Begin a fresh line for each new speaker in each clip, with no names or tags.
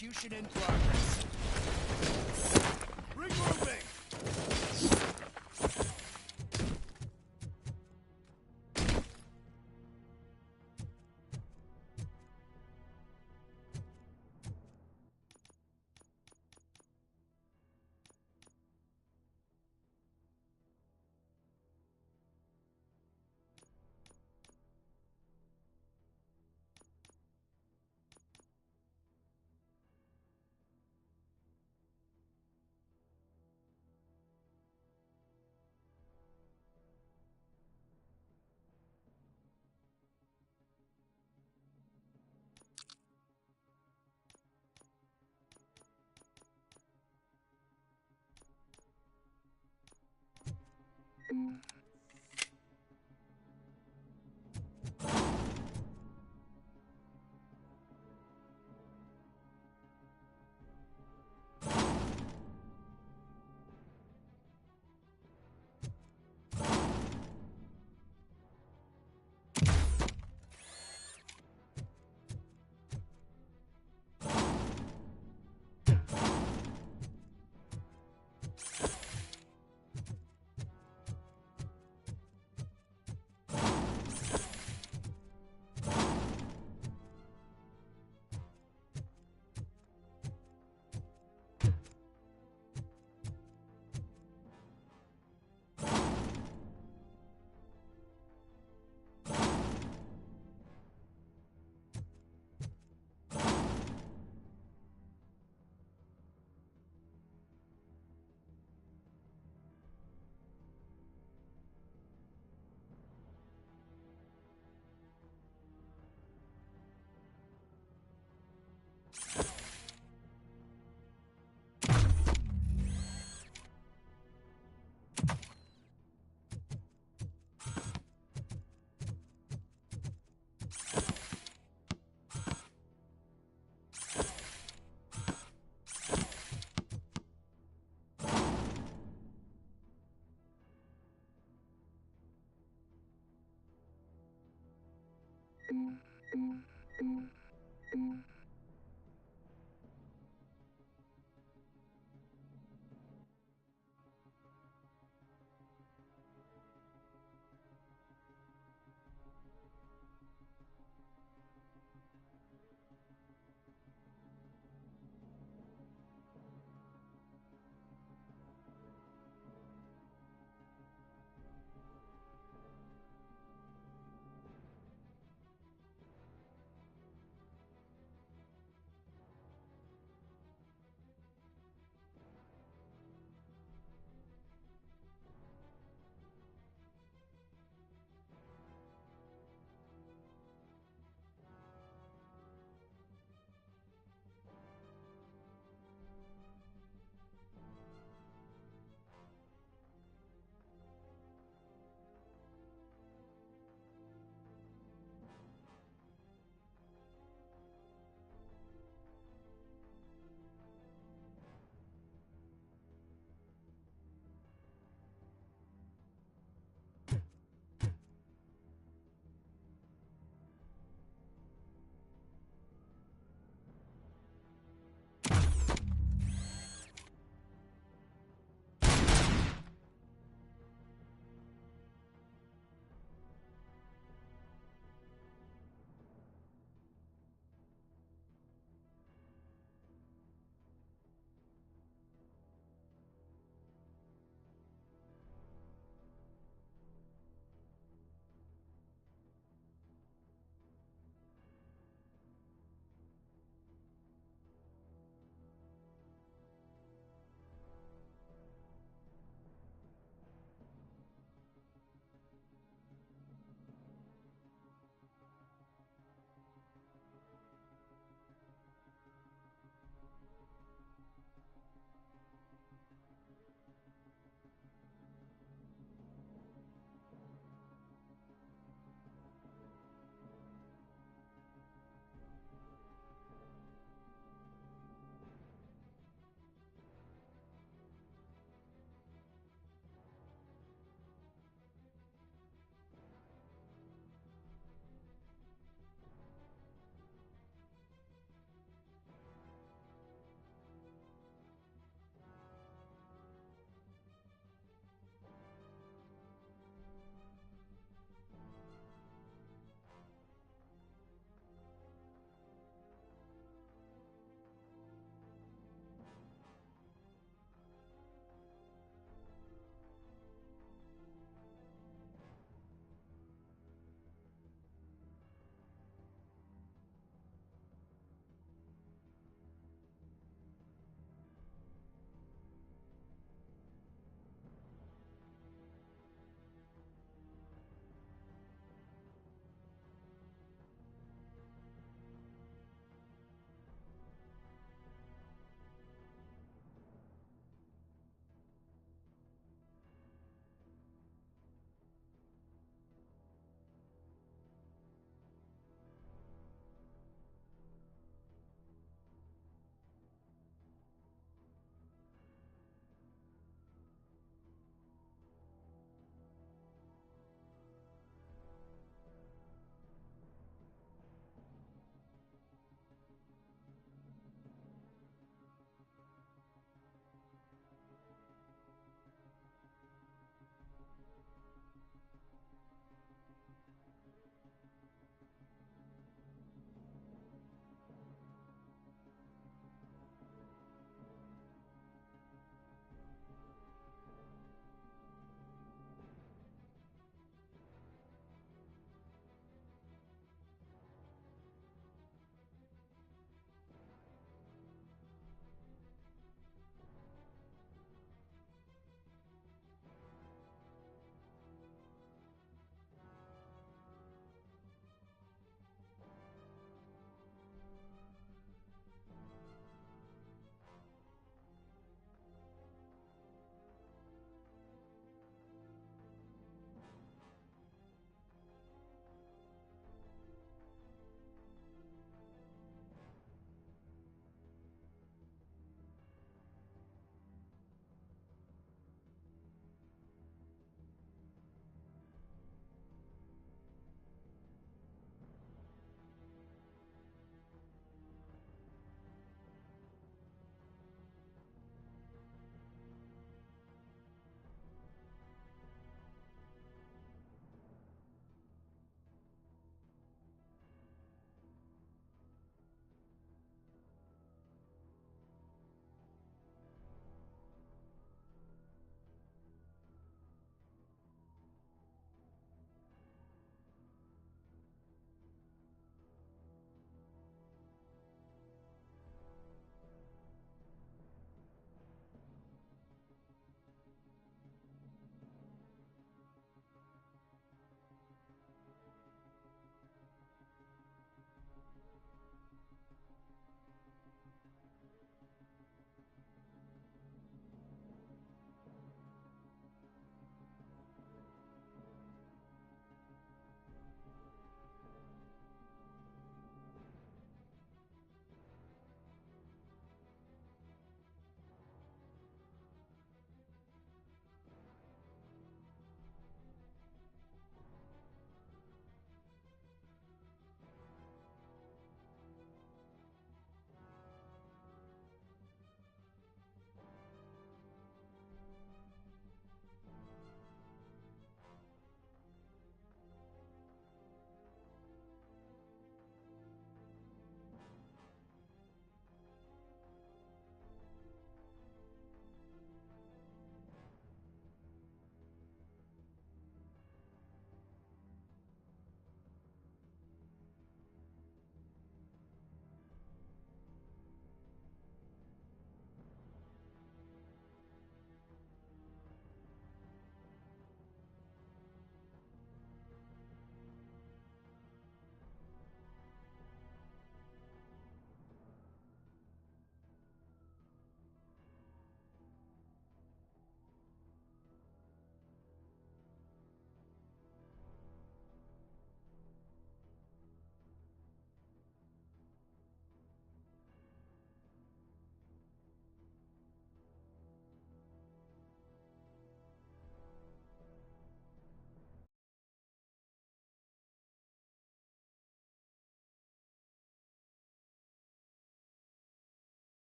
Execution in progress. Regrouping.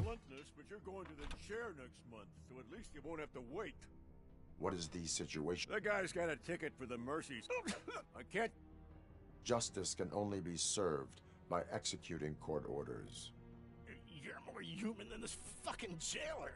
bluntness, but you're going to the chair next month, so at least you won't have to wait.
What is the situation?
The guy's got a ticket for the mercies. I can't...
Justice can only be served by executing court orders.
You're more human than this fucking jailer.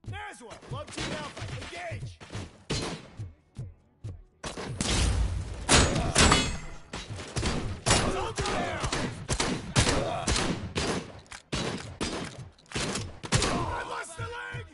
There's one! Love Team Alpha, engage! Soldier down! I lost the leg!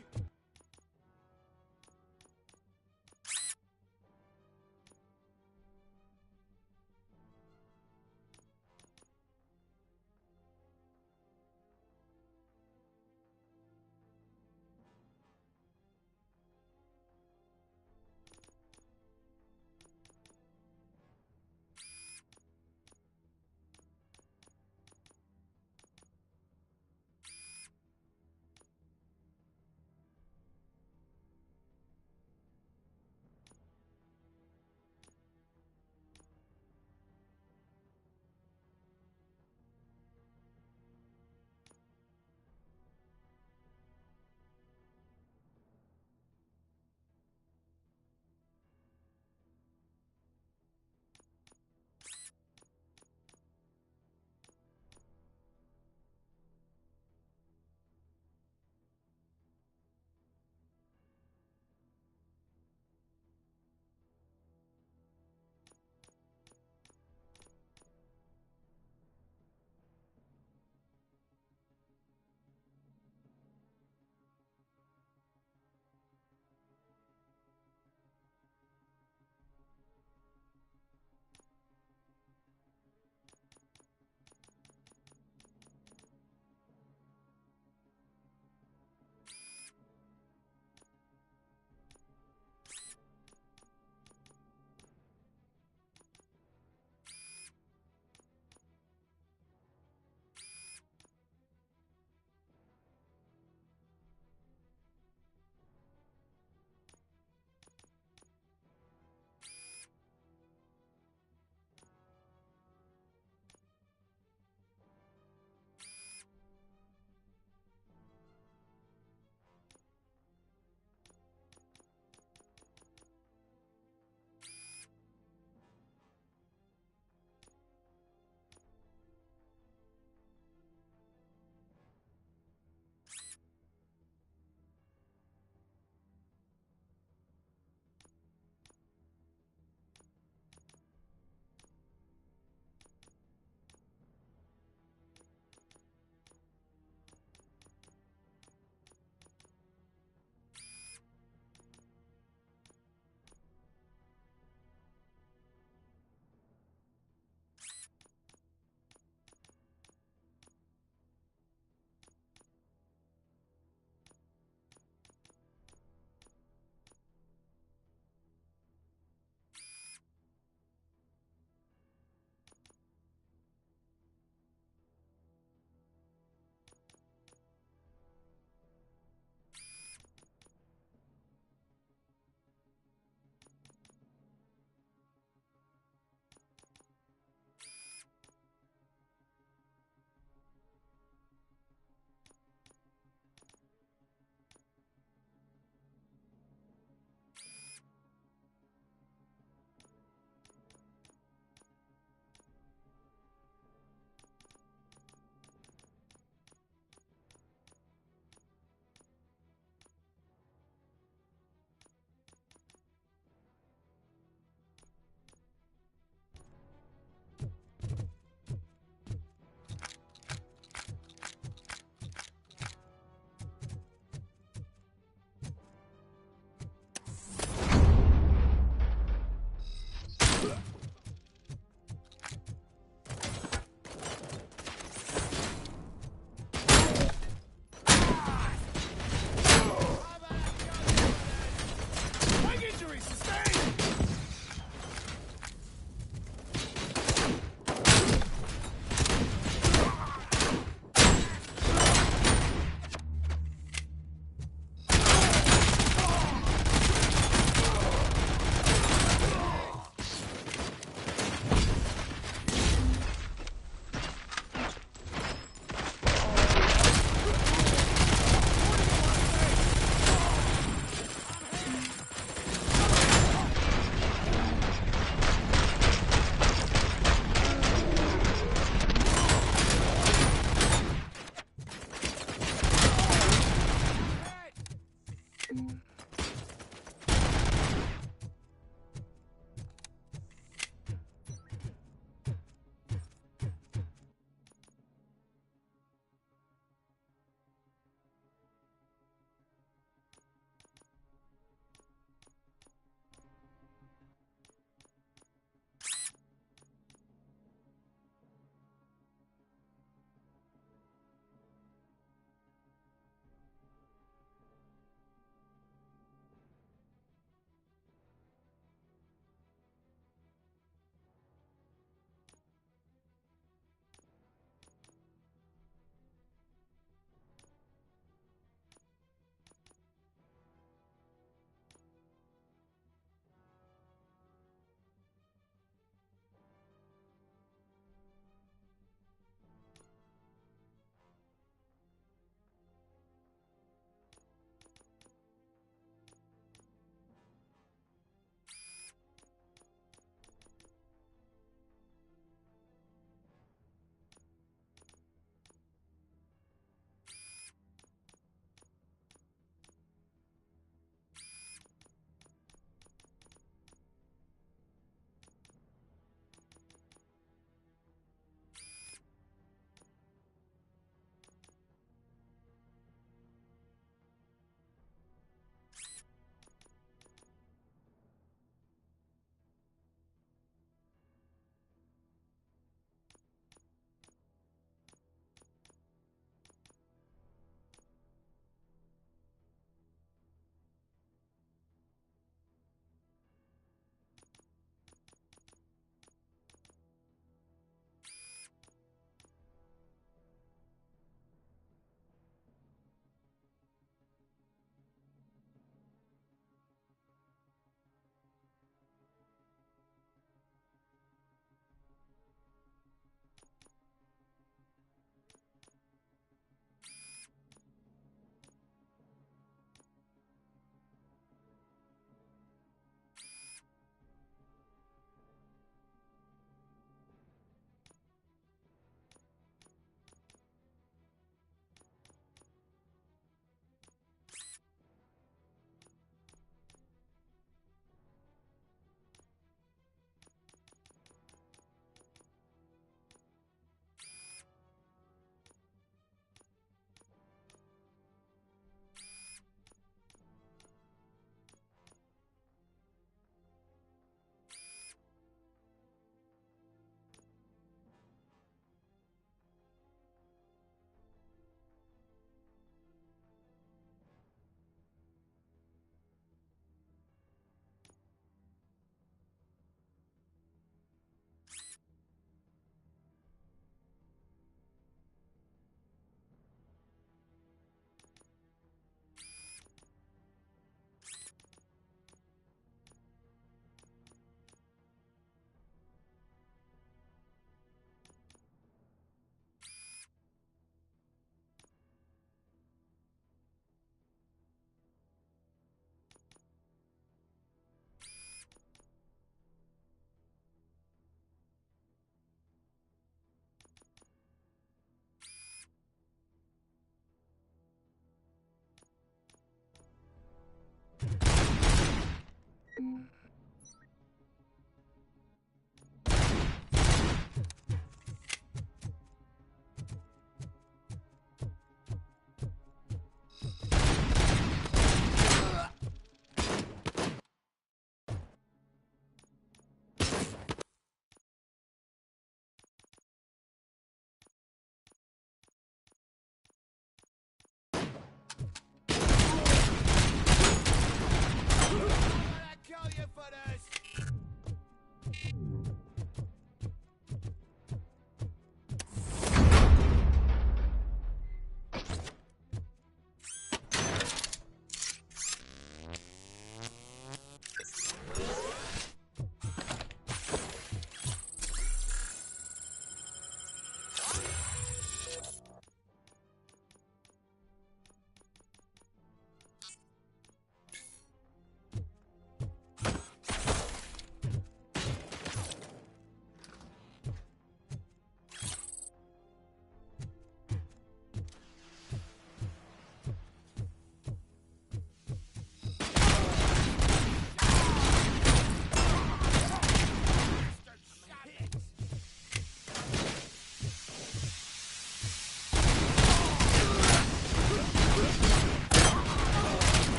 Frankfurters!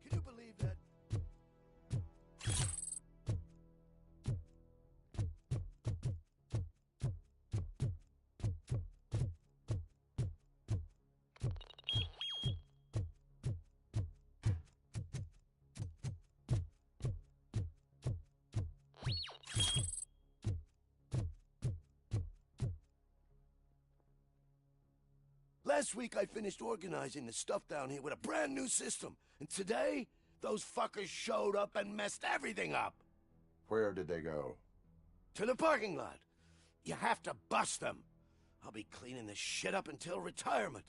Can you believe that? Last week I finished organizing the stuff down here with a brand new system. And today, those fuckers showed up and messed everything up.
Where did they go?
To the parking lot. You have to bust them. I'll be cleaning this shit up until retirement.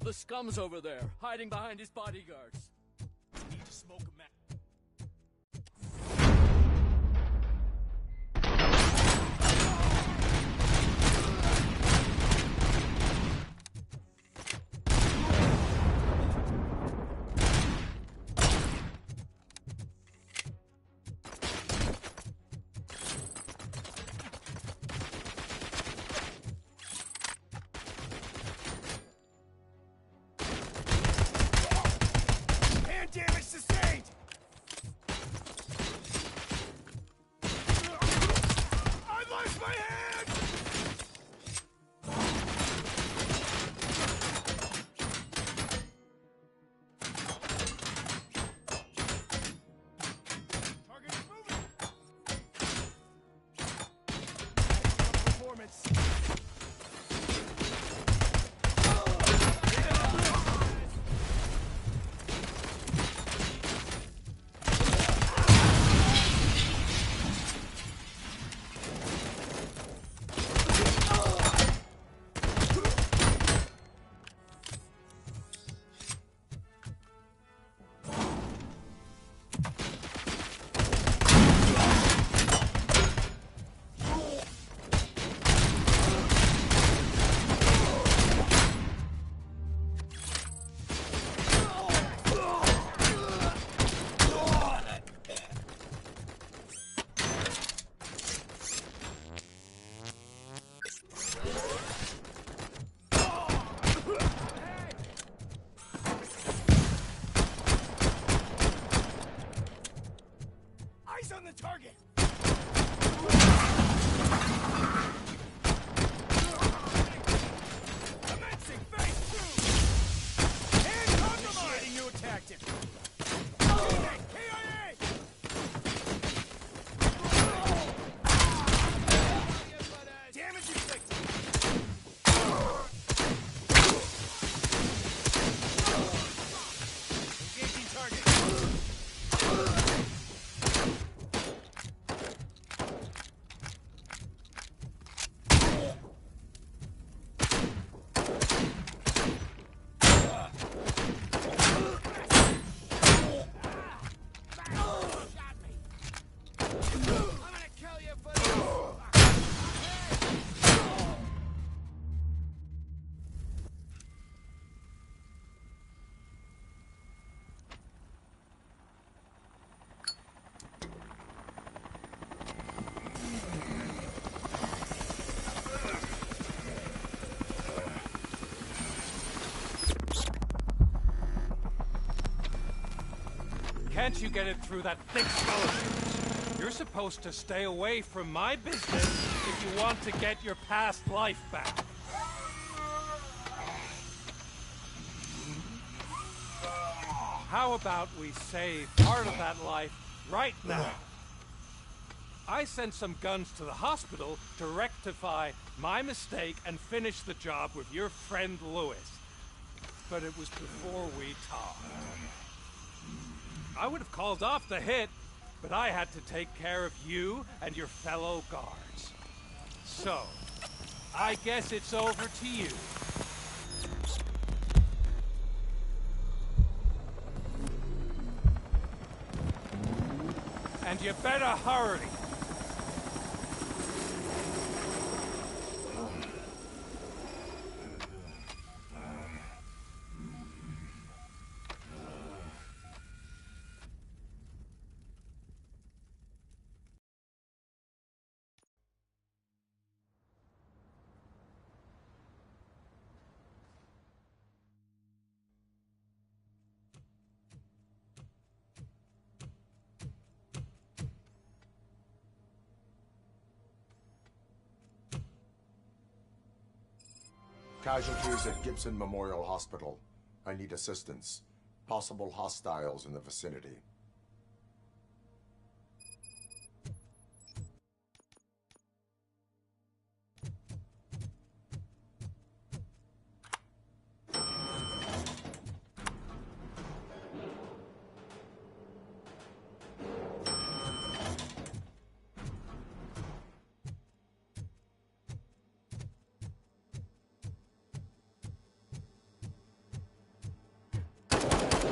The scum's over there, hiding behind his bodyguards. Need to smoke a match.
Damage sustained! target!
Commencing phase 2! And compromise! Initiating new tactic. KIA! Damage inflicted! Engaging target.
Can't you get it through that thick skeleton? You're supposed to stay away from my business if you want to get your past life back. How about we save part of that life right now? I sent some guns to the hospital to rectify my mistake and finish the job with your friend Lewis. But it was before we talked. I would have called off the hit, but I had to take care of you and your fellow guards. So, I guess it's over to you. And you better hurry.
Casualties at Gibson Memorial Hospital. I need assistance. Possible hostiles in the vicinity.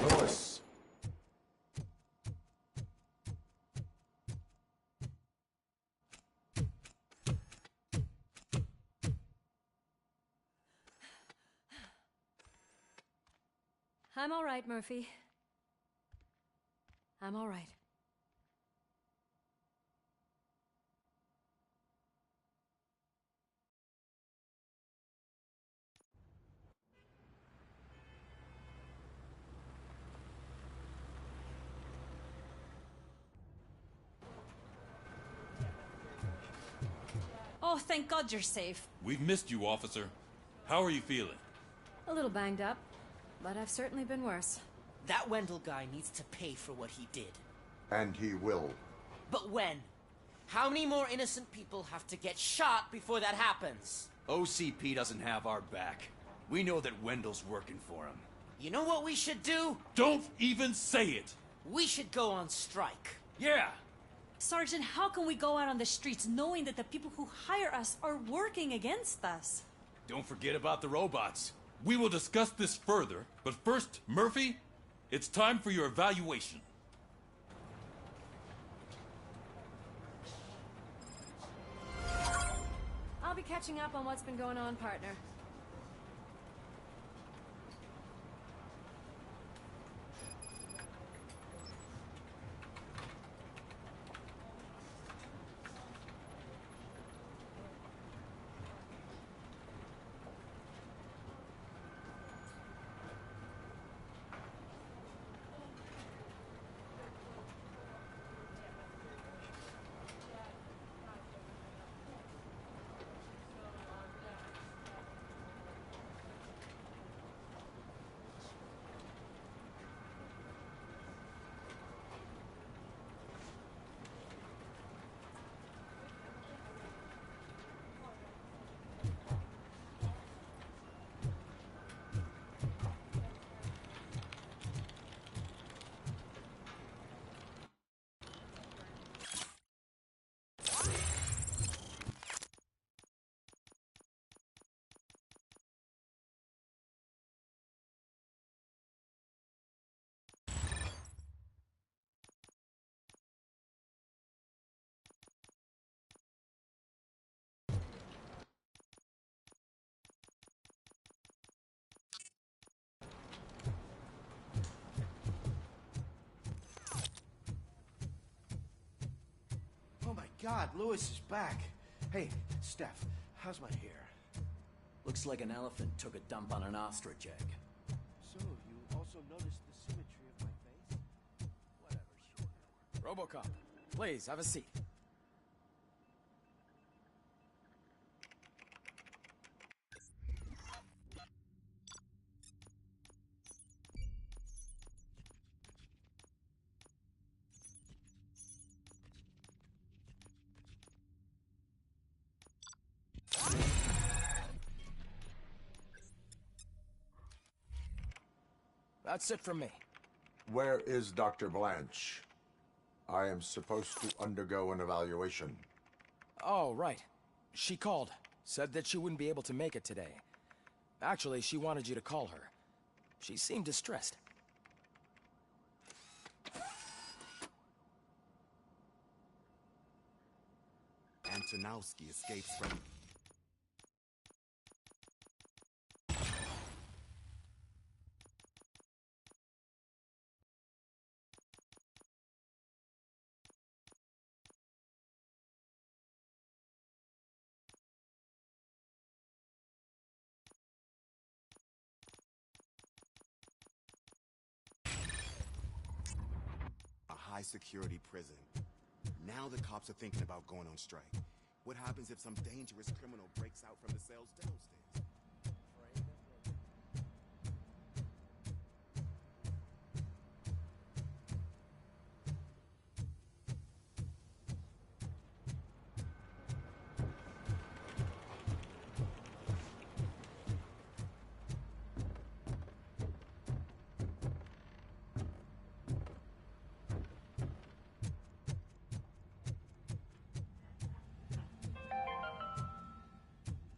Lewis.
I'm all right, Murphy. I'm all right.
Oh, thank God you're safe.
We've missed you, officer. How are you feeling?
A little banged up, but I've certainly been worse.
That Wendell guy needs to pay for what he did.
And he will.
But when? How many more innocent people have to get shot before that happens?
OCP doesn't have our back. We know that Wendell's working for him.
You know what we should do?
Don't even say it!
We should go on strike.
Yeah!
Sergeant, how can we go out on the streets knowing that the people who hire us are working against us?
Don't forget about the robots.
We will discuss this further, but first, Murphy, it's time for your evaluation.
I'll be catching up on what's been going on, partner.
God, Lewis is back. Hey, Steph, how's my hair?
Looks like an elephant took a dump on an ostrich egg.
So, you also noticed the symmetry of my face? Whatever, sure.
Robocop, please, have a seat. That's it from me.
Where is Dr. Blanche? I am supposed to undergo an evaluation.
Oh, right. She called. Said that she wouldn't be able to make it today. Actually, she wanted you to call her. She seemed distressed.
Antonowski escapes from... high-security prison. Now the cops are thinking about going on strike. What happens if some dangerous criminal breaks out from the cells downstairs?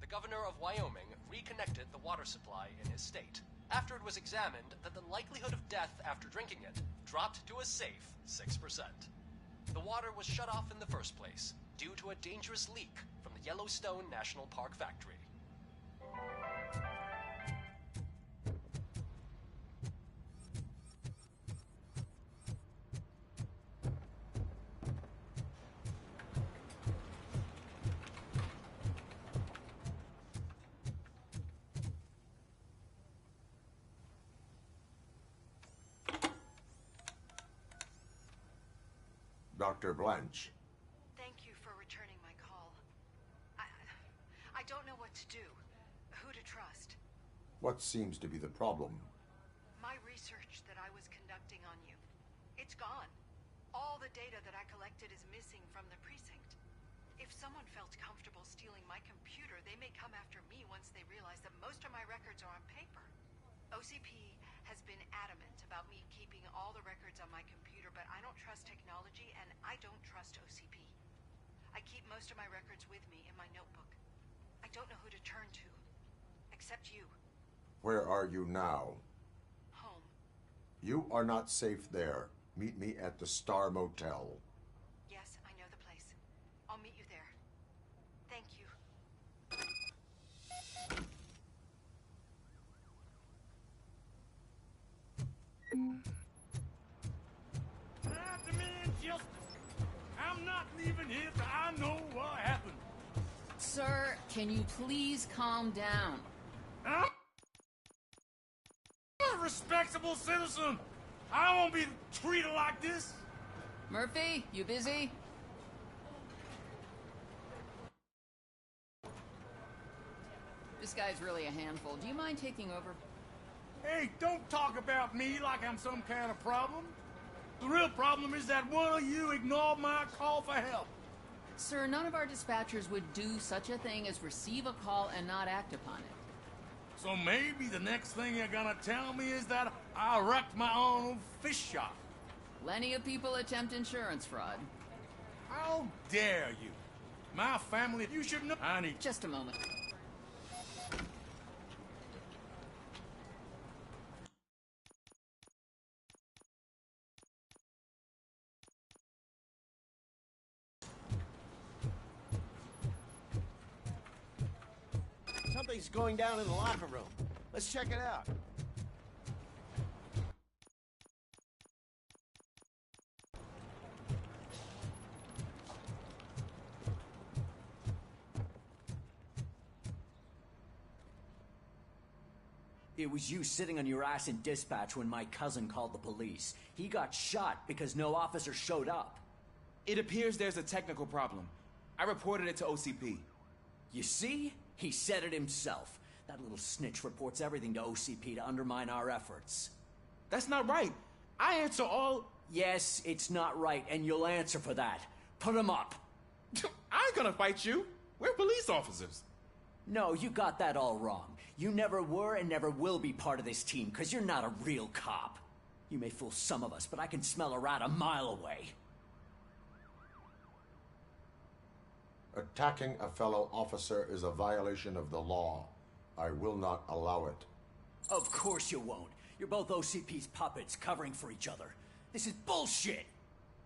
The governor of Wyoming reconnected the water supply in his state after it was examined that the likelihood of death after drinking it dropped to a safe 6%. The water was shut off in the first place due to a dangerous leak from the Yellowstone National Park factory.
Dr. Blanche.
Thank you for returning my call. I don't know what to do. Who to trust.
What seems to be the problem?
My research that I was conducting on you. It's gone. All the data that I collected is missing from the precinct. If someone felt comfortable stealing my computer, they may come after me once they realize that most of my records are on paper. OCP has been adamant about me keeping all the records on my computer, but I don't trust technology and I don't trust OCP. I keep most of my records with me in my notebook. I don't know who to turn to, except you.
Where are you now?
Home.
You are not safe there. Meet me at the Star Motel.
Yes, I know the place. I'll meet you there. Thank you.
I demand justice. I'm not leaving here till I know what happened.
Sir, can you please calm down?
I'm a respectable citizen. I won't be treated like this.
Murphy, you busy? This guy's really a handful. Do you mind taking over?
Hey, don't talk about me like I'm some kind of problem. The real problem is that one of you ignored my call for help.
Sir, none of our dispatchers would do such a thing as receive a call and not act upon it.
So maybe the next thing you're gonna tell me is that I wrecked my own fish shop.
Plenty of people attempt insurance fraud.
How dare you? My family, you should know. I need...
Just a moment.
Something's going down in the locker room. Let's check it out.
It was you sitting on your ass in dispatch when my cousin called the police. He got shot because no officer showed up.
It appears there's a technical problem. I reported it to OCP.
You see? He said it himself. That little snitch reports everything to OCP to undermine our efforts.
That's not right. I answer all...
Yes, it's not right, and you'll answer for that. Put him up.
I ain't gonna fight you. We're police officers.
No, you got that all wrong. You never were and never will be part of this team, because you're not a real cop. You may fool some of us, but I can smell a rat a mile away.
Attacking a fellow officer is a violation of the law. I will not allow it.
Of course you won't. You're both OCP's puppets covering for each other. This is bullshit!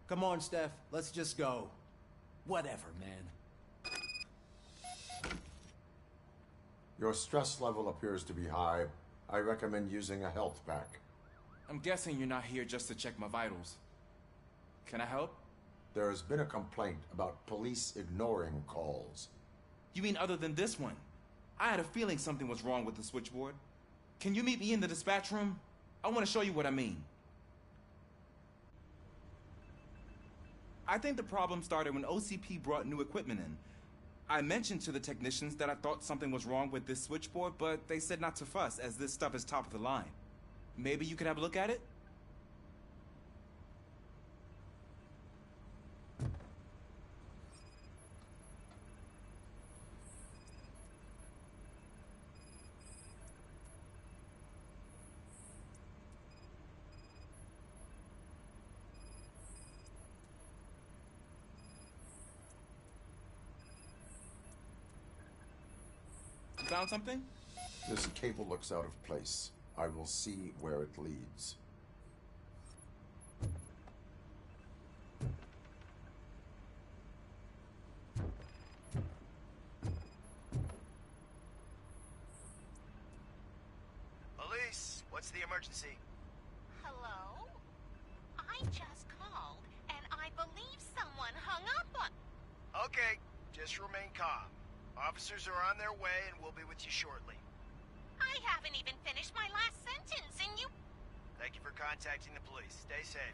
Come on, Steph. Let's just go.
Whatever, man.
Your stress level appears to be high. I recommend using a health pack.
I'm guessing you're not here just to check my vitals. Can I help?
There has been a complaint about police ignoring calls.
You mean other than this one? I had a feeling something was wrong with the switchboard. Can you meet me in the dispatch room? I want to show you what I mean. I think the problem started when OCP brought new equipment in. I mentioned to the technicians that I thought something was wrong with this switchboard, but they said not to fuss, as this stuff is top of the line. Maybe you could have a look at it? Found something?
This cable looks out of place. I will see where it leads.
Police, what's the emergency?
Hello? I just called, and I believe someone hung up on...
Okay, just remain calm. Officers are on their way and we'll be with you shortly.
I haven't even finished my last sentence, and you...
Thank you for contacting the police. Stay safe.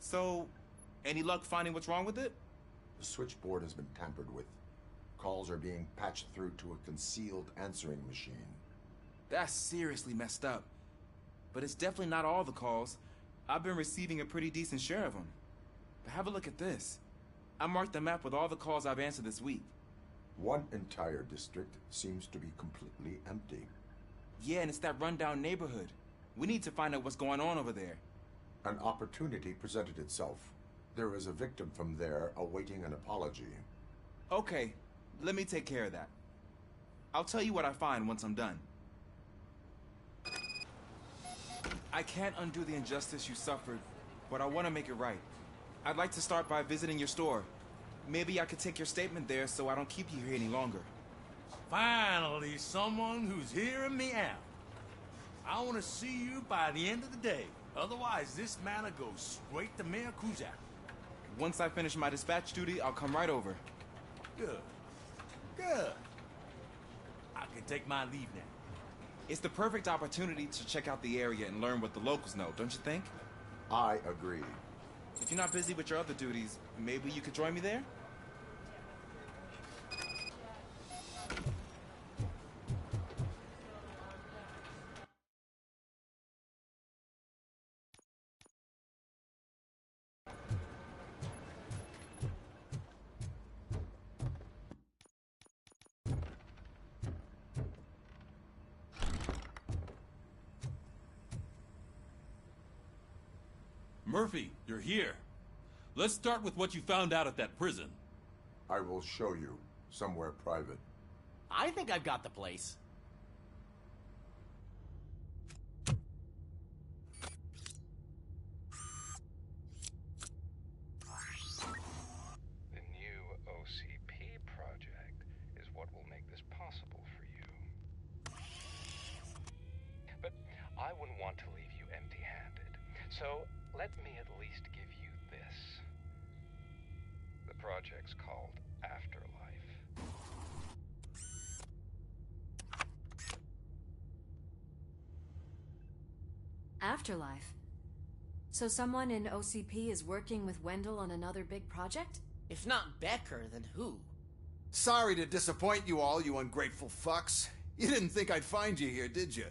So, any luck finding what's wrong with it?
The switchboard has been tampered with. Calls are being patched through to a concealed answering machine.
That's seriously messed up. But it's definitely not all the calls. I've been receiving a pretty decent share of them. But have a look at this. I marked the map with all the calls I've answered this week.
One entire district seems to be completely empty.
Yeah, and it's that rundown neighborhood. We need to find out what's going on over there.
An opportunity presented itself. There is a victim from there awaiting an apology.
Okay, let me take care of that. I'll tell you what I find once I'm done. I can't undo the injustice you suffered, but I want to make it right. I'd like to start by visiting your store. Maybe I could take your statement there so I don't keep you here any longer.
Finally, someone who's hearing me out. I want to see you by the end of the day. Otherwise, this matter goes straight to Mayor Kuzak.
Once I finish my dispatch duty, I'll come right over.
Good. Good. I can take my leave now.
It's the perfect opportunity to check out the area and learn what the locals know, don't you think?
I agree.
If you're not busy with your other duties, maybe you could join me there?
Murphy, you're here. Let's start with what you found out at that prison.
I will show you, somewhere private.
I think I've got the place.
The new OCP project is what will make this possible for you. But I wouldn't want to leave you empty-handed. So let me at least give you this. The project's called afterlife.
Afterlife? So someone in OCP is working with Wendell on another big project?
If not Becker, then who?
Sorry to disappoint you all, you ungrateful fucks. You didn't think I'd find you here, did you?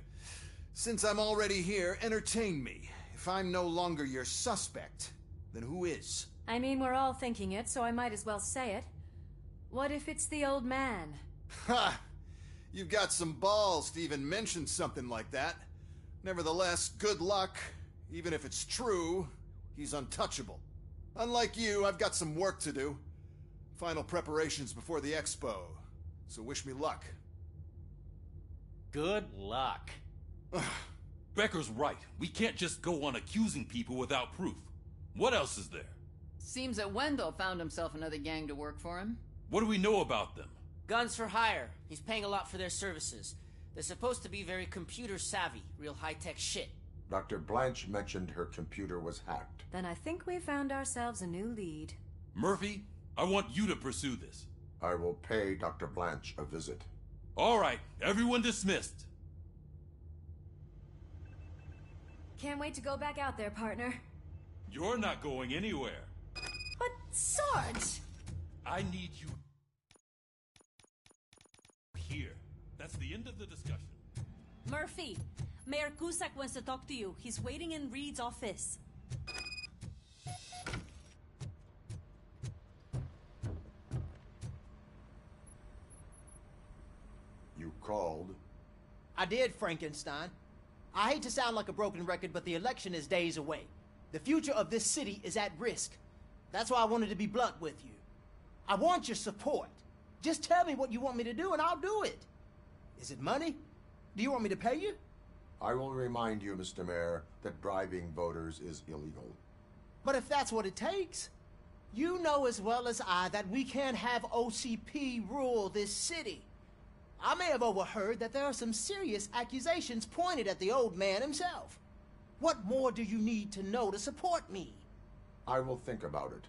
Since I'm already here, entertain me. If I'm no longer your suspect, then who is?
I mean, we're all thinking it, so I might as well say it. What if it's the old man?
Ha! You've got some balls to even mention something like that. Nevertheless, good luck. Even if it's true, he's untouchable. Unlike you, I've got some work to do. Final preparations before the expo. So wish me luck.
Good luck.
Becker's right. We can't just go on accusing people without proof. What else is there?
Seems that Wendell found himself another gang to work for him.
What do we know about them?
Guns for hire. He's paying a lot for their services. They're supposed to be very computer savvy, real high-tech shit.
Dr. Blanche mentioned her computer was hacked.
Then I think we found ourselves a new lead.
Murphy, I want you to pursue this.
I will pay Dr. Blanche a visit.
All right, everyone dismissed.
Can't wait to go back out there, partner.
You're not going anywhere.
But, Sarge!
I need you here. That's the end of the discussion.
Murphy, Mayor Cusack wants to talk to you. He's waiting in Reed's office.
You called?
I did, Frankenstein. I hate to sound like a broken record, but the election is days away. The future of this city is at risk. That's why I wanted to be blunt with you. I want your support. Just tell me what you want me to do and I'll do it. Is it money? Do you want me to pay you?
I will remind you, Mr. Mayor, that bribing voters is illegal.
But if that's what it takes, you know as well as I that we can't have OCP rule this city. I may have overheard that there are some serious accusations pointed at the old man himself. What more do you need to know to support me?
I will think about it.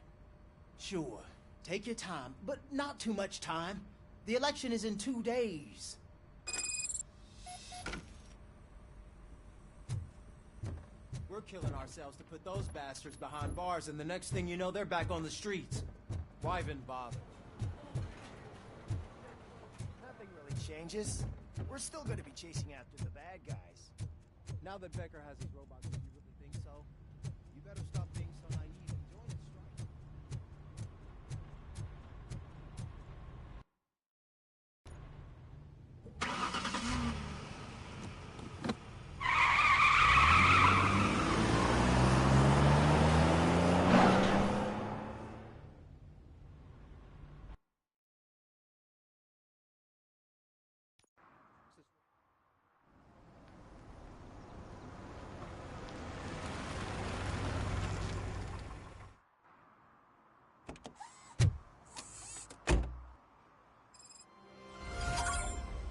Sure. Take your time, but not too much time. The election is in 2 days. We're killing ourselves to put those bastards behind bars, and the next thing you know, they're back on the streets. Why even bother?
Nothing really changes. We're still going to be chasing after the bad guys. Now that Becker has his robots, if you really think so, you better stop being so naive and join the strike.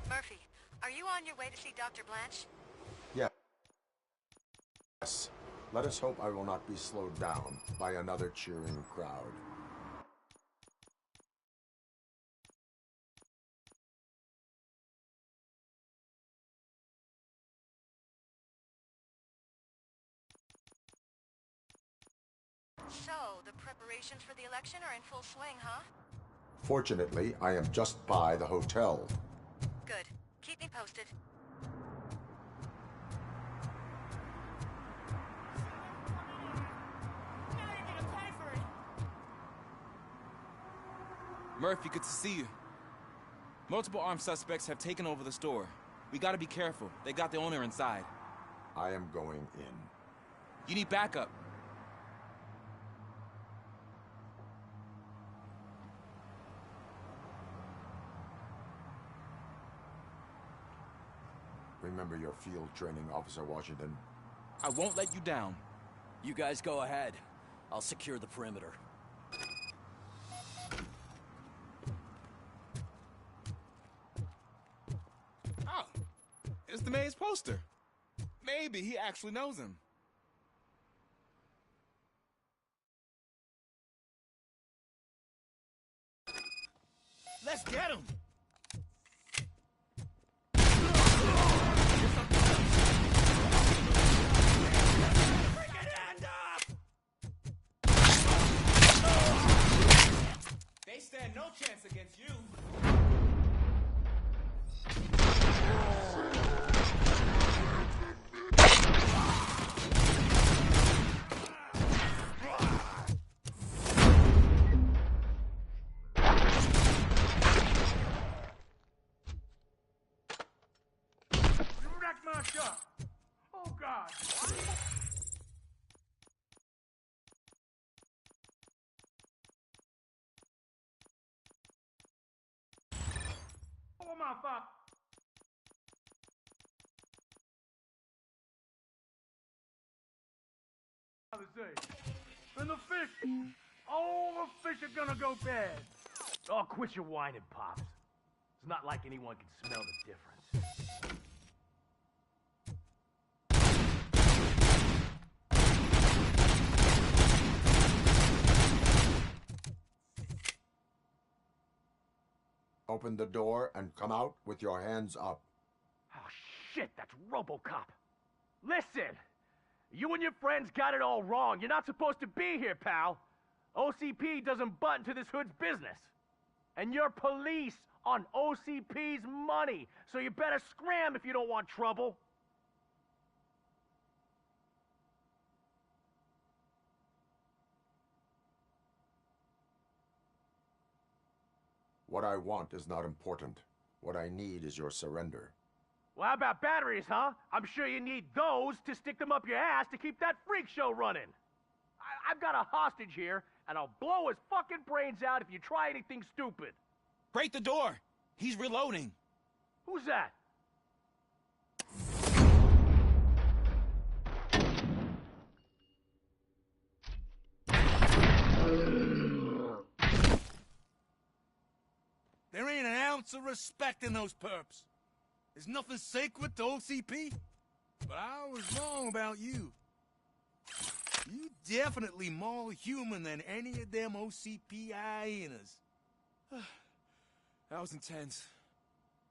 Murphy, are you on your way to see Dr. Blanche?
Yes. Let us hope I will not be slowed down by another cheering crowd.
So, the preparations for the election are in full swing, huh?
Fortunately, I am just by the hotel.
Good. Keep me posted.
Murphy, good to see you. Multiple armed suspects have taken over the store. We gotta be careful. They got the owner inside.
I am going in.
You need backup.
Remember your field training, Officer Washington.
I won't let you down.
You guys go ahead. I'll secure the perimeter.
Oh, it's the mayor's poster. Maybe he actually knows him.
Let's get him!
They stand no chance against you.
Wreck my shop! Oh, God! Oh, my fuck! And the fish! All the fish are gonna go bad! Oh, quit your whining, Pops. It's not like anyone can smell the difference.
Open the door and come out with your hands up.
Oh, shit, that's Robocop. Listen, you and your friends got it all wrong. You're not supposed to be here, pal. OCP doesn't butt into this hood's business. And you're police on OCP's money, so you better scram if you don't want trouble.
What I want is not important. What I need is your surrender.
Well, how about batteries, huh? I'm sure you need those to stick them up your ass to keep that freak show running. I've got a hostage here, and I'll blow his fucking brains out if you try anything stupid.
Break the door! He's reloading.
Who's that? There ain't an ounce of respect in those perps. There's nothing sacred to OCP. But I was wrong about you. You definitely more human than any of them OCP hyenas.
That was intense.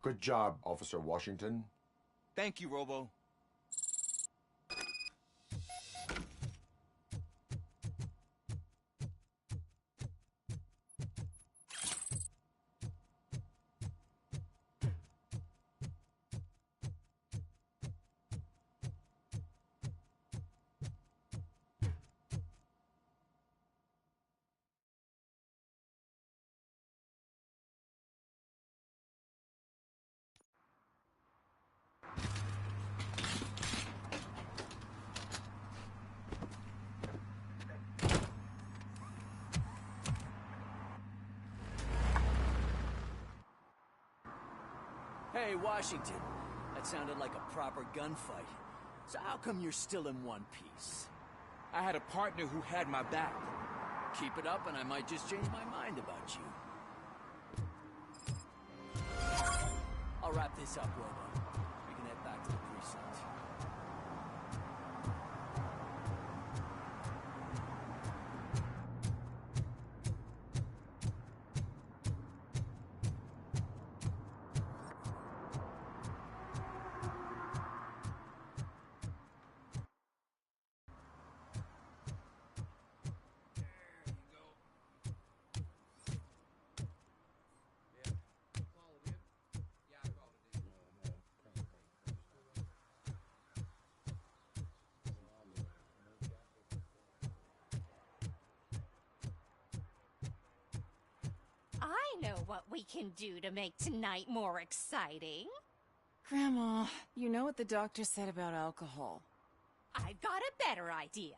Good job, Officer Washington.
Thank you, Robo.
Hey, Washington. That sounded like a proper gunfight. So how come you're still in one piece?
I had a partner who had my back.
Keep it up and I might just change my mind about you. I'll wrap this up, Robo. We can head back to the precinct.
I know what we can do to make tonight more exciting.
Grandma, you know what the doctor said about alcohol.
I've got a better idea.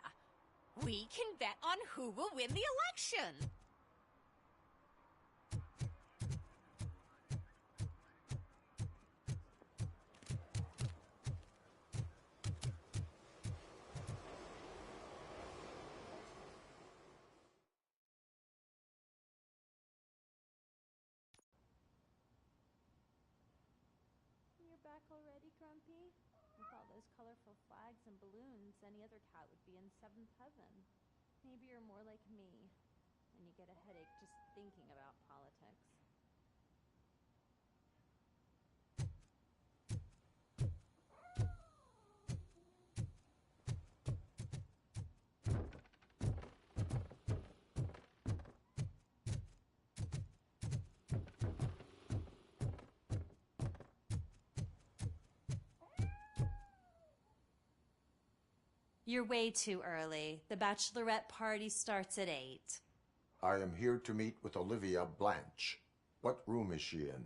We can bet on who will win the election.
You're back already, Grumpy? With all those colorful flags and balloons, any other cat would be in seventh heaven. Maybe you're more like me, and you get a headache just thinking about politics.
You're way too early. The bachelorette party starts at 8.
I am here to meet with Olivia Blanche. What room is she in?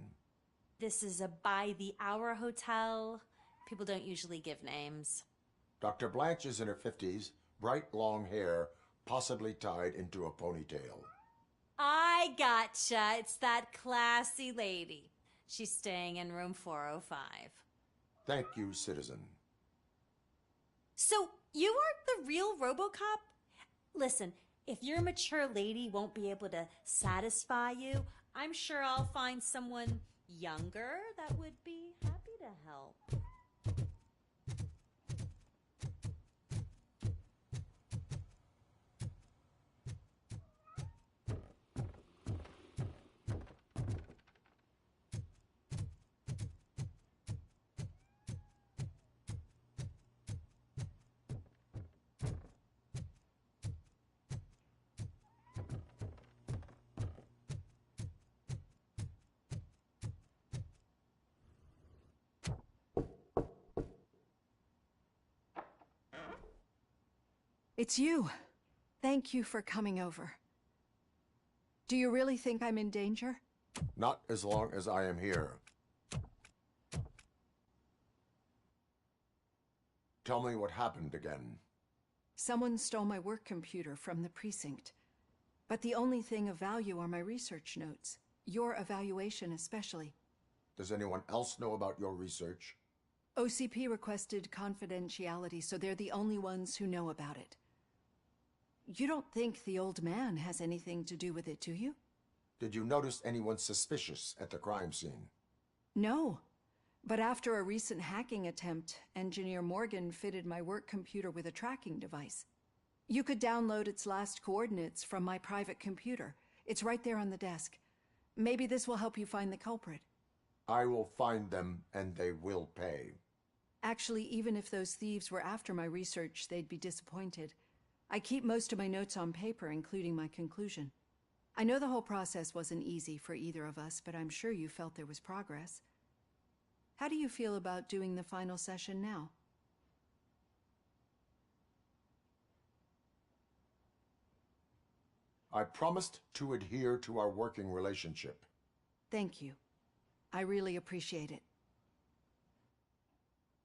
This is a by-the-hour hotel. People don't usually give names.
Dr. Blanche is in her 50s, bright long hair, possibly tied into a ponytail.
I gotcha. It's that classy lady. She's staying in room 405.
Thank you, citizen.
So, you aren't the real Robocop? Listen, if your mature lady won't be able to satisfy you, I'm sure I'll find someone younger that would be happy to help.
It's you. Thank you for coming over. Do you really think I'm in danger?
Not as long as I am here. Tell me what happened again.
Someone stole my work computer from the precinct. But the only thing of value are my research notes. Your evaluation especially.
Does anyone else know about your research?
OCP requested confidentiality, so they're the only ones who know about it. You don't think the old man has anything to do with it, do you?
Did you notice anyone suspicious at the crime scene?
No. But after a recent hacking attempt, Engineer Morgan fitted my work computer with a tracking device. You could download its last coordinates from my private computer. It's right there on the desk. Maybe this will help you find the culprit.
I will find them, and they will pay.
Actually, even if those thieves were after my research, they'd be disappointed. I keep most of my notes on paper, including my conclusion. I know the whole process wasn't easy for either of us, but I'm sure you felt there was progress. How do you feel about doing the final session now?
I promised to adhere to our working relationship.
Thank you. I really appreciate it.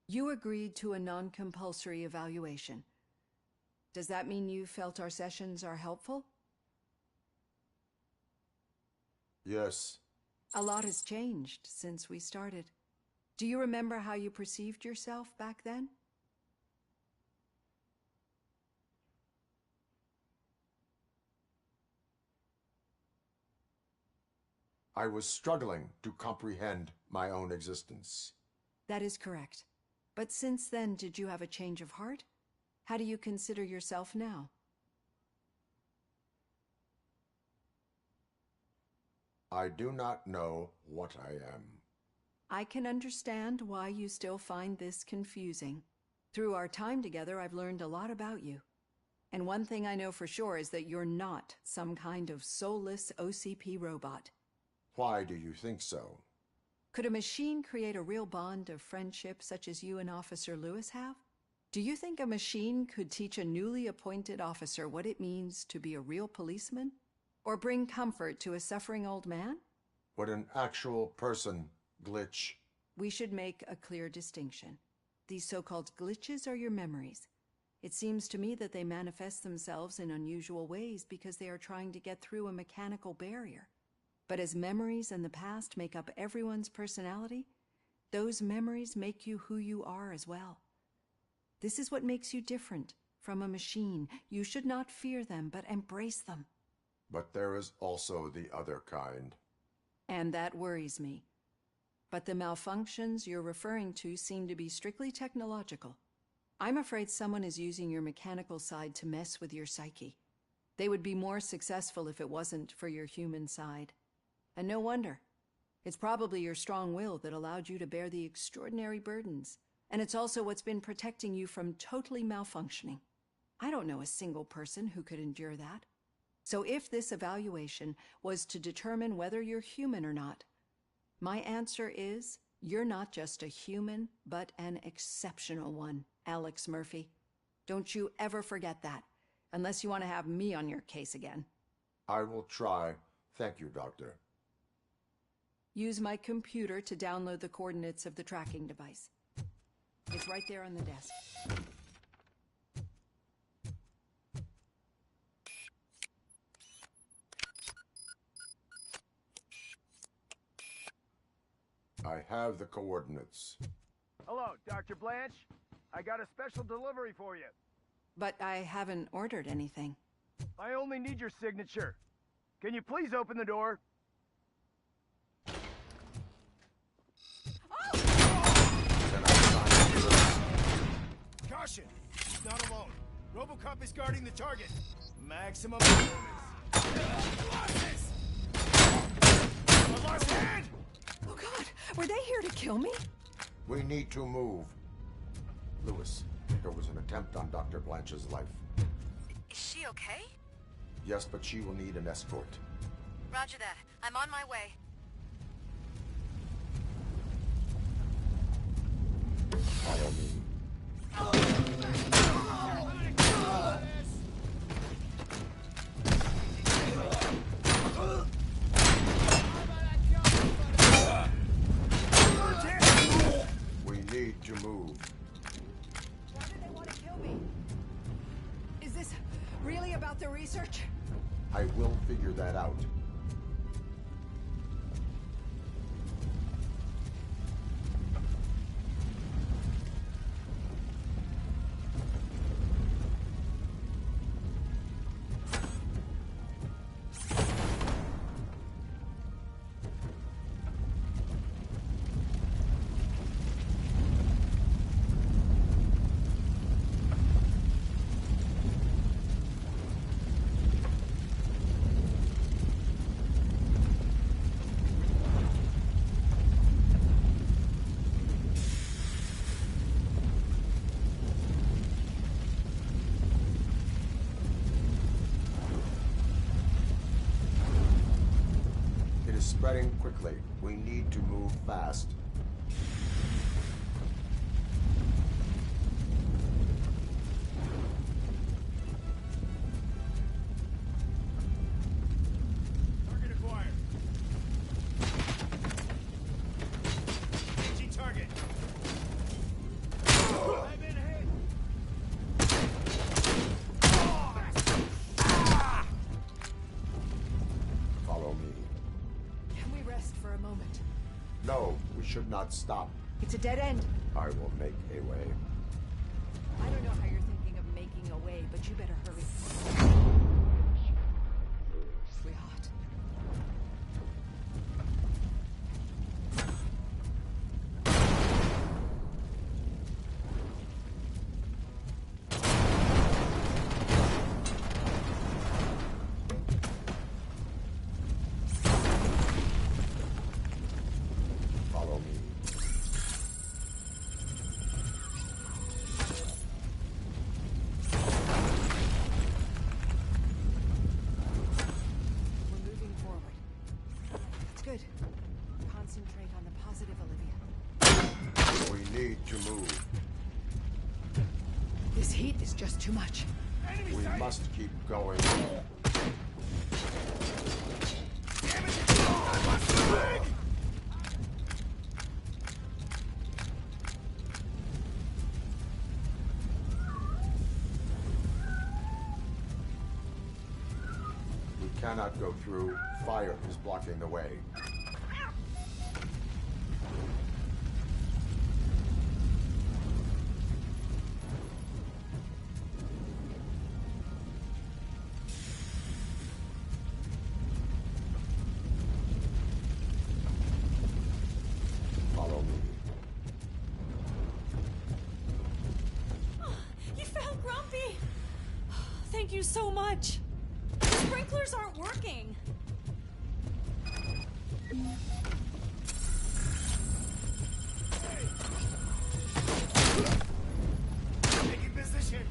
You agreed to a non-compulsory evaluation. Does that mean you felt our sessions are helpful?
Yes.
A lot has changed since we started. Do you remember how you perceived yourself back then?
I was struggling to comprehend my own existence.
That is correct. But since then, did you have a change of heart? How do you consider yourself now?
I do not know what I am.
I can understand why you still find this confusing. Through our time together, I've learned a lot about you. And one thing I know for sure is that you're not some kind of soulless OCP robot.
Why do you think so?
Could a machine create a real bond of friendship such as you and Officer Lewis have? Do you think a machine could teach a newly appointed officer what it means to be a real policeman? Or bring comfort to a suffering old man?
Would an actual person glitch?
We should make a clear distinction. These so-called glitches are your memories. It seems to me that they manifest themselves in unusual ways because they are trying to get through a mechanical barrier. But as memories and the past make up everyone's personality, those memories make you who you are as well. This is what makes you different from a machine. You should not fear them, but embrace them.
But there is also the other kind.
And that worries me. But the malfunctions you're referring to seem to be strictly technological. I'm afraid someone is using your mechanical side to mess with your psyche. They would be more successful if it wasn't for your human side. And no wonder. It's probably your strong will that allowed you to bear the extraordinary burdens. And it's also what's been protecting you from totally malfunctioning. I don't know a single person who could endure that. So if this evaluation was to determine whether you're human or not, my answer is, you're not just a human, but an exceptional one, Alex Murphy. Don't you ever forget that, unless you want to have me on your case again.
I will try. Thank you, Doctor.
Use my computer to download the coordinates of the tracking device. It's right there on the desk.
I have the coordinates.
Hello, Dr. Blanche. I got a special delivery for you.
But I haven't ordered anything.
I only need your signature. Can you please open the door? Caution! He's not alone. Robocop is guarding the target. Maximum performance. I lost hand!
Oh God, were they here to kill me?
We need to move. Lewis, there was an attempt on Dr. Blanche's life.
Is she okay?
Yes, but she will need an escort.
Roger that. I'm on my way.
Follow me. We need to move.
Why do they want to kill me? Is this really about the research?
I will figure that out. Spreading quickly. We need to move fast.
Target acquired. Engaging target. I've been hit.
Follow me.
Can we rest for a moment?
No, we should not stop.
It's a dead end.
I will make a way.
I don't know how you're thinking of making a way, but you better hurry. Sweetheart.
Follow me.
We're moving forward. That's good. Concentrate on the positive, Olivia.
We need to move.
This heat is just too much.
We must keep going. We cannot go through. Fire is blocking the way. Follow me.
You found Grumpy! Thank you so much. The sprinklers aren't working.
Taking position.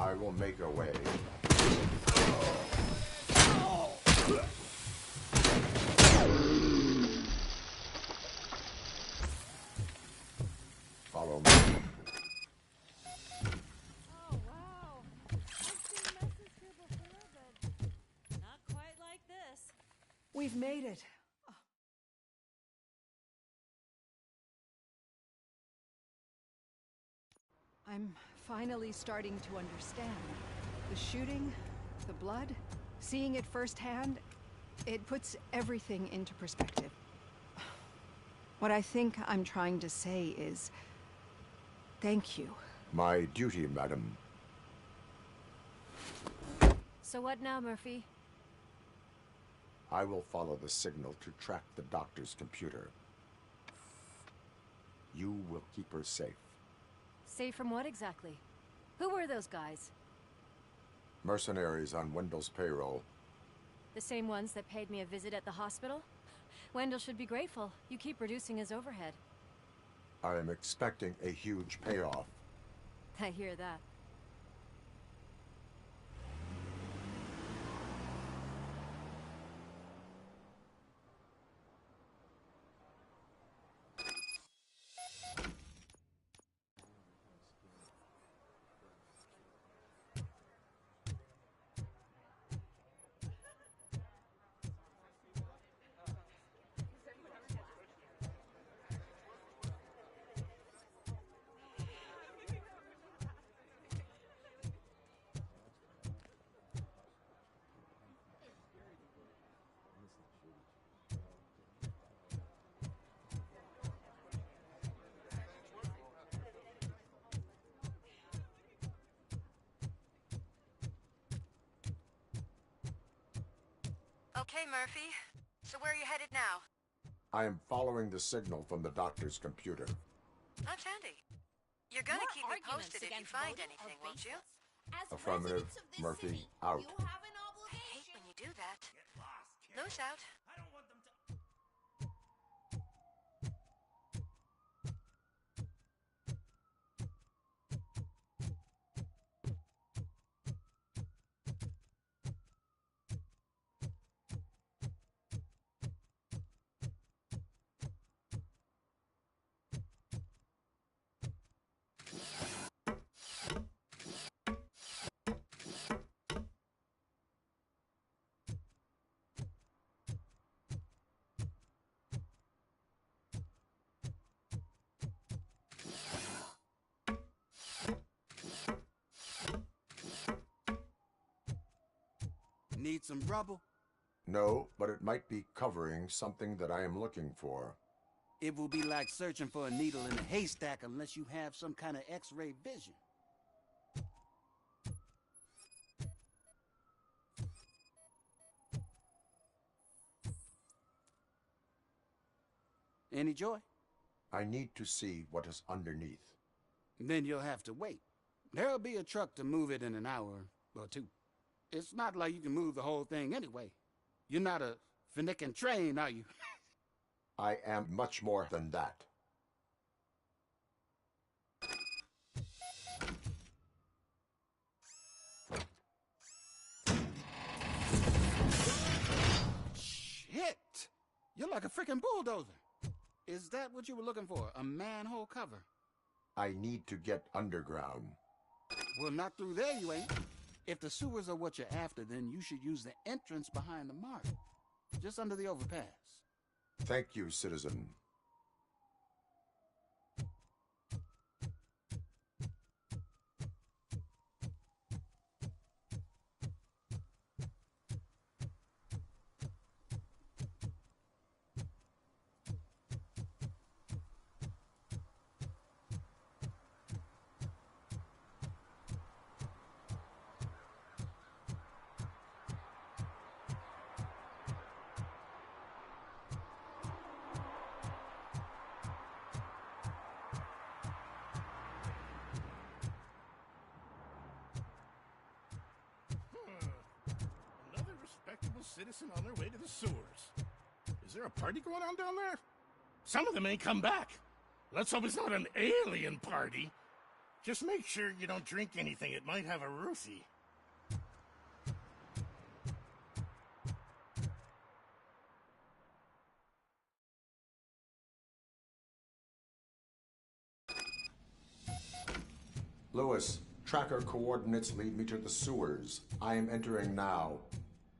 I will make a way. Follow me.
Oh, wow. I've seen messes here before, but not quite like this.
We've made it. I'm finally starting to understand. The shooting, the blood, seeing it firsthand, it puts everything into perspective. What I think I'm trying to say is, thank you.
My duty, madam.
So what now, Murphy?
I will follow the signal to track the doctor's computer. You will keep her safe.
Safe from what exactly? Who were those guys?
Mercenaries on Wendell's payroll.
The same ones that paid me a visit at the hospital? Wendell should be grateful. You keep reducing his overhead.
I am expecting a huge payoff.
I hear that.
Okay, Murphy. So where are you headed now?
I am following the signal from the doctor's computer.
That's handy. You're gonna
Your
keep me
arguments
posted if you
against
find
voting
anything,
are
won't you?
baseless. As
Affirmative.
residents of this
Murphy,
city,
out.
you have an
I
obligation.
hate when you do that. Loose out.
Need some rubble?
No, but it might be covering something that I am looking for.
It will be like searching for a needle in a haystack unless you have some kind of X-ray vision. Any joy?
I need to see what is underneath.
Then you'll have to wait. There'll be a truck to move it in an hour or two. It's not like you can move the whole thing anyway. You're not a Fanatec train, are you?
I am much more than that.
Shit! You're like a freaking bulldozer. Is that what you were looking for? A manhole cover?
I need to get underground.
Well, not through there, you ain't. If the sewers are what you're after, then you should use the entrance behind the mark. Just under the overpass.
Thank you, citizen.
Citizen on their way to the sewers. Is there a party going on down there? Some of them ain't come back. Let's hope it's not an alien party. Just make sure you don't drink anything. It might have a roofie.
Lewis, tracker coordinates lead me to the sewers. I am entering now.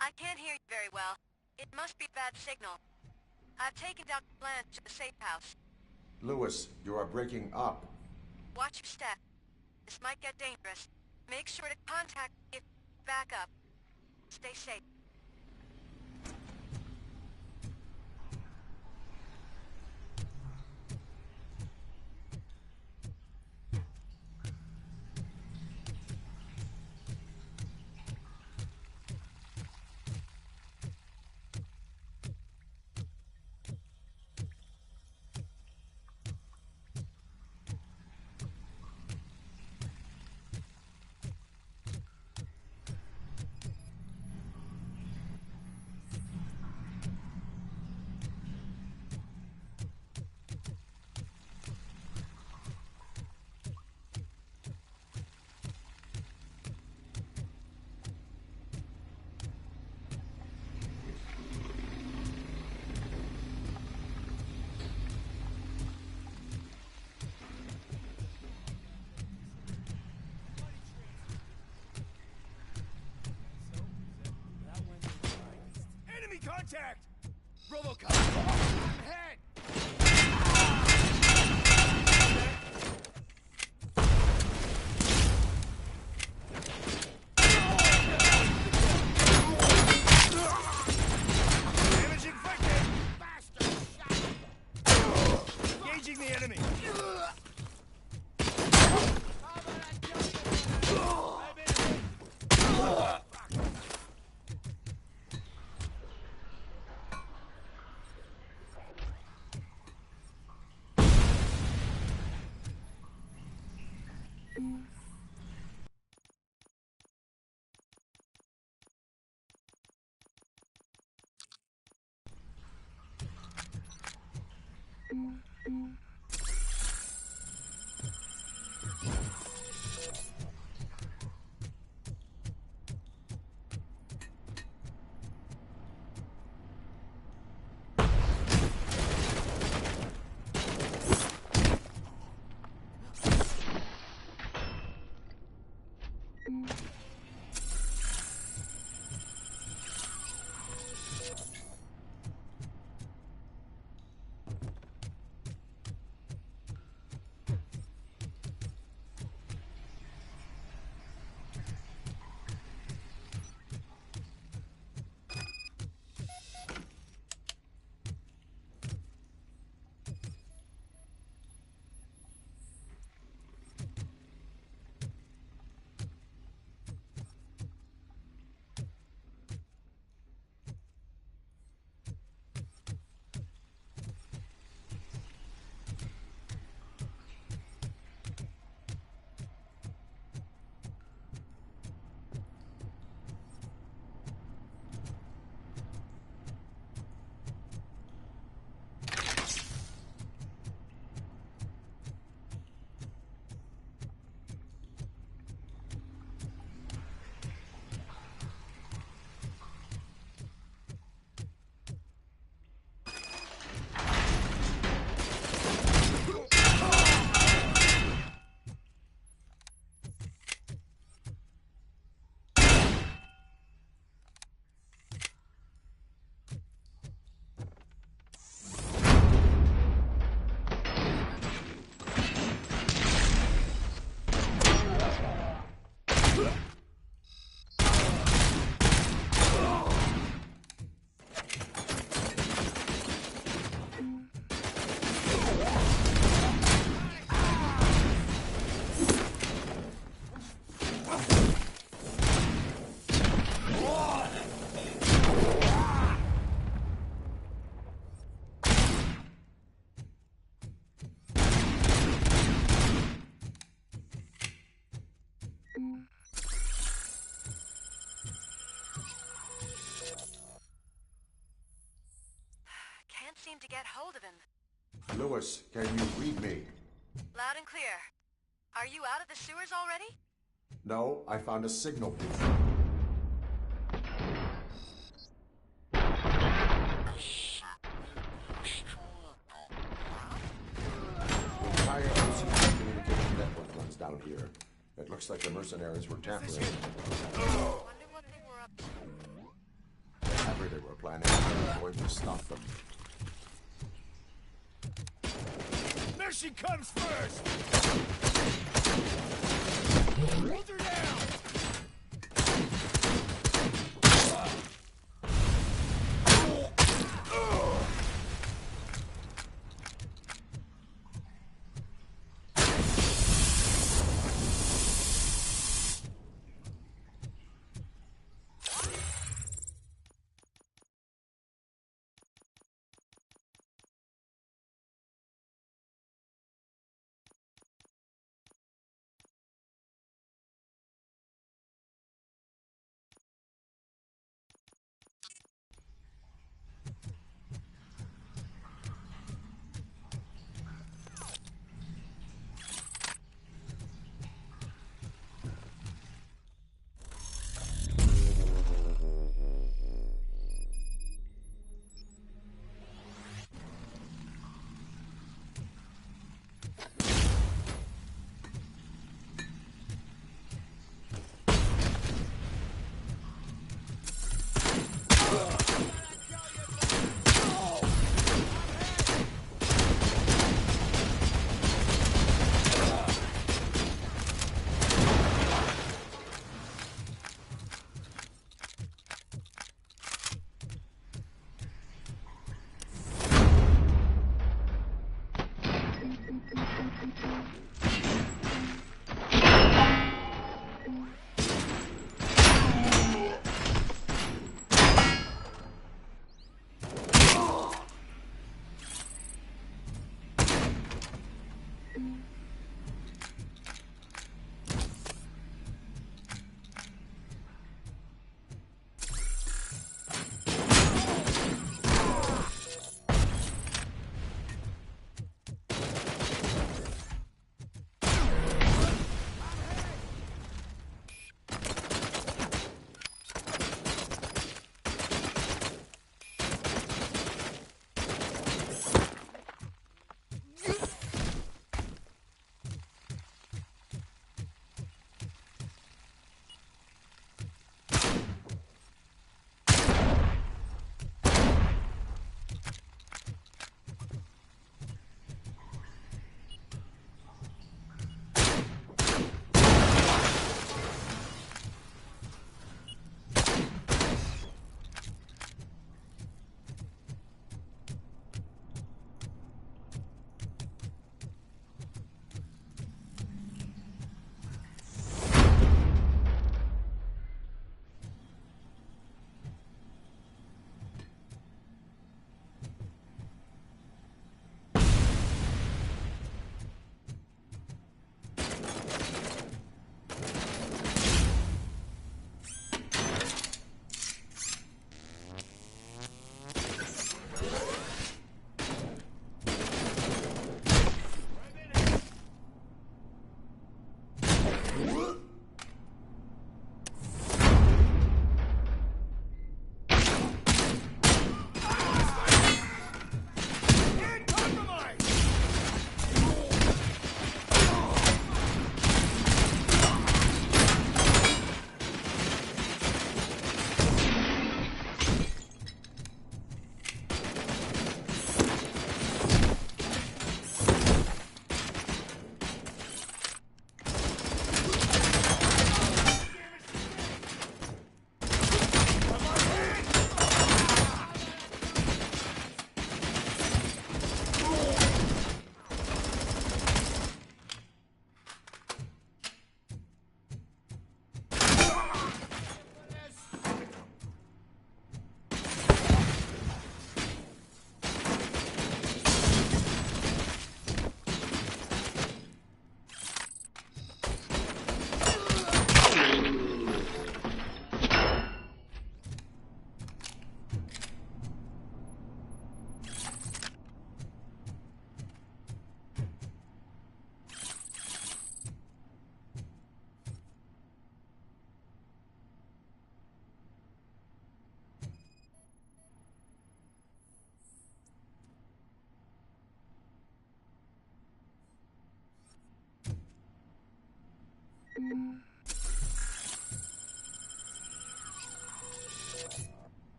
I can't hear you very well. It must be bad signal. I've taken Dr. Blanche to the safe house.
Lewis, you are breaking up.
Watch your step. This might get dangerous. Make sure to contact me if back up. Stay safe.
Contact! Robocop! Ahead! Damage inflicted! Bastard shot! Engaging the enemy!
To get hold of him.
Lewis, can you read me?
Loud and clear. Are you out of the sewers already?
No, I found a signal booth. The entire OCP communication network runs down here. It looks like the mercenaries were tampering.
Wonder what they were up to.
Whatever they were planning, we were going to stop them.
Mission comes first! Hold her down!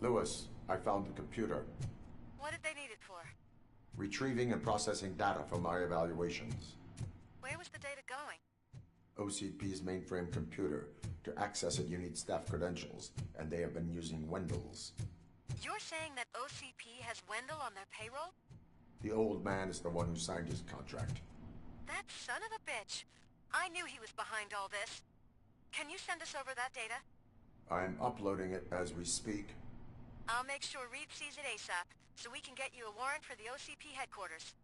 Lewis, I found the computer.
What did they need it for?
Retrieving and processing data from our evaluations.
Where was the data going?
OCP's mainframe computer. To access it, you need staff credentials, and they have been using Wendell's.
You're saying that OCP has Wendell on their payroll?
The old man is the one who signed his contract.
That son of a bitch. I knew he was behind all this. Can you send us over that data?
I'm uploading it as we speak.
I'll make sure Reed sees it ASAP, so we can get you a warrant for the OCP headquarters.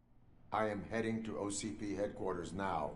I am heading to OCP headquarters now.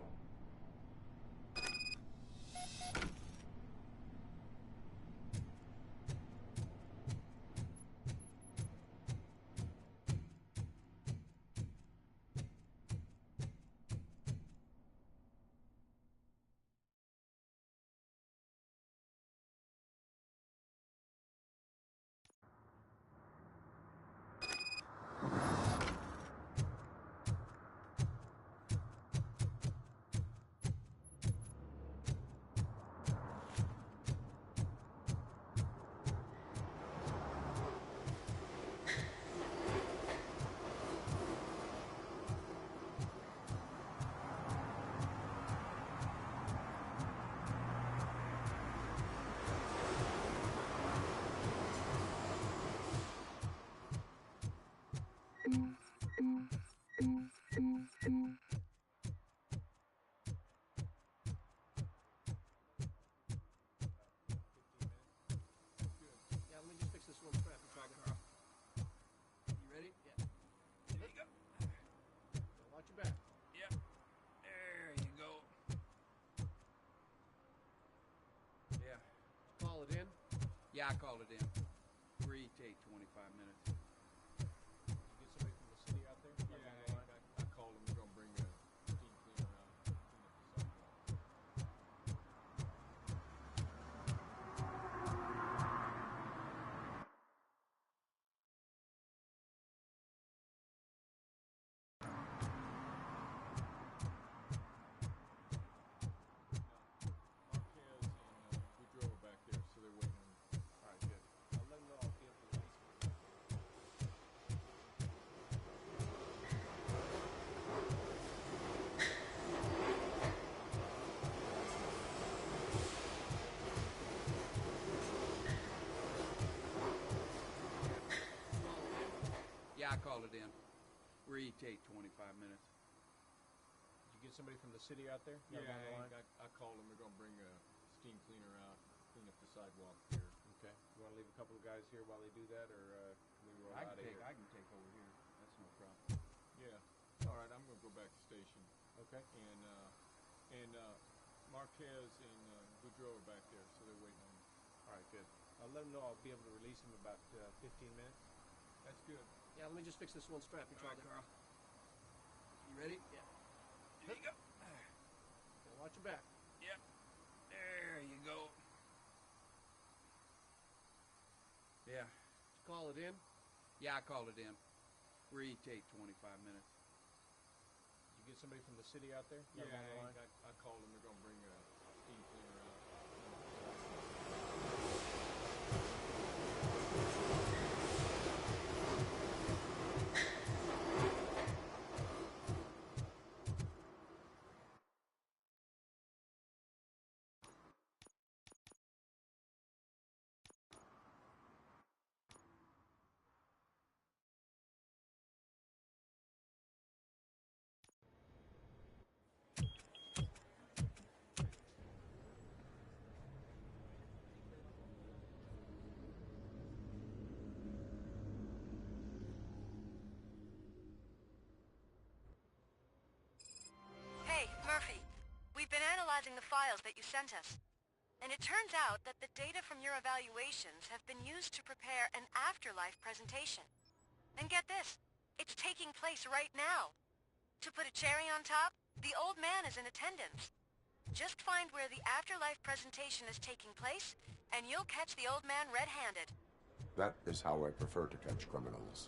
Yeah, let me just fix this one strap. You ready? Yeah. There you go. Now watch your back.
Yep. There you go. Yeah.
Call it in.
Yeah, I called it in. Free take 25 minutes.
Did you get somebody from the city out there?
I called them. They're gonna bring a steam cleaner out, clean up the sidewalk. We drove her back there, so they're waiting on me.
All right, good. I'll let them know I'll be able to release them.
Yeah, I called it in. Free take 25 minutes.
Did you get somebody from the city out there?
Yeah,
Down the line?
I called them. They're gonna bring a steam cleaner out, clean up the sidewalk here.
Okay. You want to leave a couple of guys here while they do that, or can we roll out of here?
I can take over here. That's no problem.
Yeah. All right, I'm gonna go back to station.
Okay.
And Marquez and Boudreaux are back there, so they're waiting on me.
All right, good. I'll let them know I'll be able to release them in about 15 minutes.
That's good.
Yeah, let me just fix this one strap. You try that.
Carl. You ready?
Yeah.
Here you go.
Now watch your back.
Yep. There you go. Yeah.
Did you call it in?
Yeah, I called it in. Free take 25 minutes.
Did you get somebody from the city out there?
Yeah,
Down the line?
I called them. They're gonna bring a steam cleaner out.
Hey, Murphy. We've been analyzing the files that you sent us. And it turns out that the data from your evaluations have been used to prepare an afterlife presentation. And get this, it's taking place right now. To put a cherry on top, the old man is in attendance. Just find where the afterlife presentation is taking place, and you'll catch the old man red-handed.
That is how I prefer to catch criminals.